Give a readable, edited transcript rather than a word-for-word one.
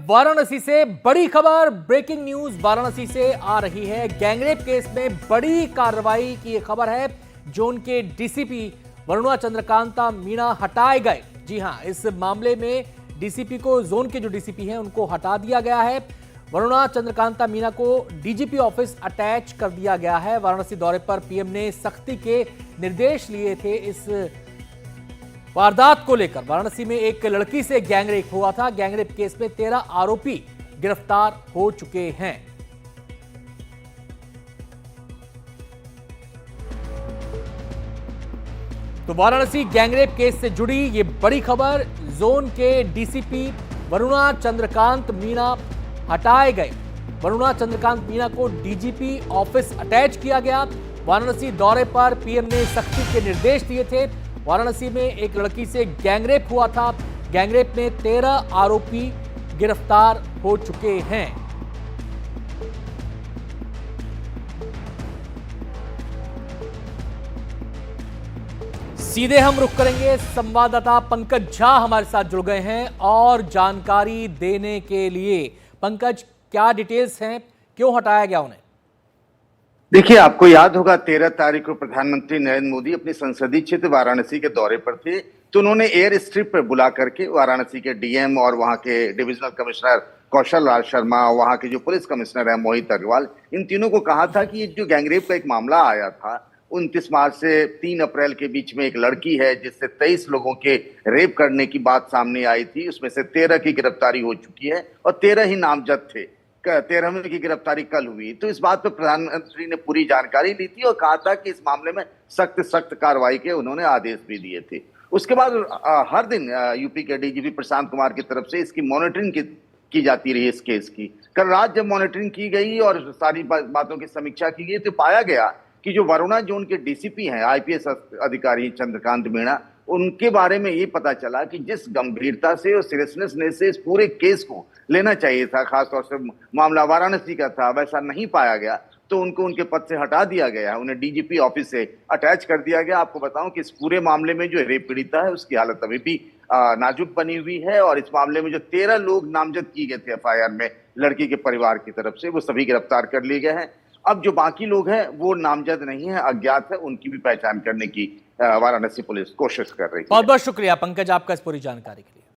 वाराणसी से बड़ी खबर, ब्रेकिंग न्यूज वाराणसी से आ रही है। गैंगरेप केस में बड़ी कार्रवाई की ये खबर है। जोन के डीसीपी वरुणा चंद्रकांता मीणा हटाए गए। जी हां, इस मामले में डीसीपी को, जोन के जो डीसीपी हैं उनको हटा दिया गया है। वरुणा चंद्रकांता मीणा को डीजीपी ऑफिस अटैच कर दिया गया है। वाराणसी दौरे पर पीएम ने सख्ती के निर्देश लिए थे। इस वारदात को लेकर वाराणसी में एक लड़की से गैंगरेप हुआ था। गैंगरेप केस में 13 आरोपी गिरफ्तार हो चुके हैं। तो वाराणसी गैंगरेप केस से जुड़ी ये बड़ी खबर, जोन के डीसीपी वरुणा चंद्रकांत मीणा हटाए गए। वरुणा चंद्रकांत मीणा को डीजीपी ऑफिस अटैच किया गया। वाराणसी दौरे पर पीएम ने सख्ती के निर्देश दिए थे। वाराणसी में एक लड़की से गैंगरेप हुआ था। गैंगरेप में 13 आरोपी गिरफ्तार हो चुके हैं। सीधे हम रुख करेंगे, संवाददाता पंकज झा हमारे साथ जुड़ गए हैं और जानकारी देने के लिए। पंकज, क्या डिटेल्स हैं, क्यों हटाया गया उन्हें? देखिए, आपको याद होगा 13 तारीख को प्रधानमंत्री नरेंद्र मोदी अपने संसदीय क्षेत्र वाराणसी के दौरे पर थे। तो उन्होंने एयर स्ट्रिप पर बुला करके वाराणसी के डीएम और वहां के डिविजनल कमिश्नर कौशल राज शर्मा, वहां के जो पुलिस कमिश्नर है मोहित अग्रवाल, इन तीनों को कहा था कि ये जो गैंगरेप का एक मामला आया था 29 मार्च से 3 अप्रैल के बीच में, एक लड़की है जिससे 23 लोगों के रेप करने की बात सामने आई थी। उसमें से 13 की गिरफ्तारी हो चुकी है और 13 ही नामजद थे। 13वें की गिरफ्तारी कल हुई। तो इस बात पर प्रधानमंत्री ने पूरी जानकारी ली थी और कहा था कि इस मामले में सख्त कार्रवाई के उन्होंने आदेश भी दिए थे। उसके बाद हर दिन यूपी के डीजीपी प्रशांत कुमार की तरफ से इसकी मॉनिटरिंग की जाती रही। इस केस की कल रात जब मॉनिटरिंग की गई और सारी बातों की समीक्षा की गई तो पाया गया कि जो वरुणा जोन के डीसीपी हैं, आईपीएस अधिकारी चंद्रकांत मीणा, उनके बारे में ये पता चला कि जिस गंभीरता से और सीरियसनेस से इस पूरे केस को लेना चाहिए था, खासतौर से मामला वाराणसी का था, वैसा नहीं पाया गया। तो उनको उनके पद से हटा दिया गया, उन्हें डीजीपी ऑफिस से अटैच कर दिया गया। आपको बताऊं कि इस पूरे मामले में जो रेप पीड़िता है उसकी हालत अभी भी नाजुक बनी हुई है और इस मामले में जो 13 लोग नामजद किए गए थे एफआईआर में लड़की के परिवार की तरफ से, वो सभी गिरफ्तार कर लिए गए हैं। अब जो बाकी लोग हैं वो नामजद नहीं है, अज्ञात है, उनकी भी पहचान करने की वाराणसी पुलिस कोशिश कर रही है। बहुत बहुत शुक्रिया पंकज आपका इस पूरी जानकारी के लिए।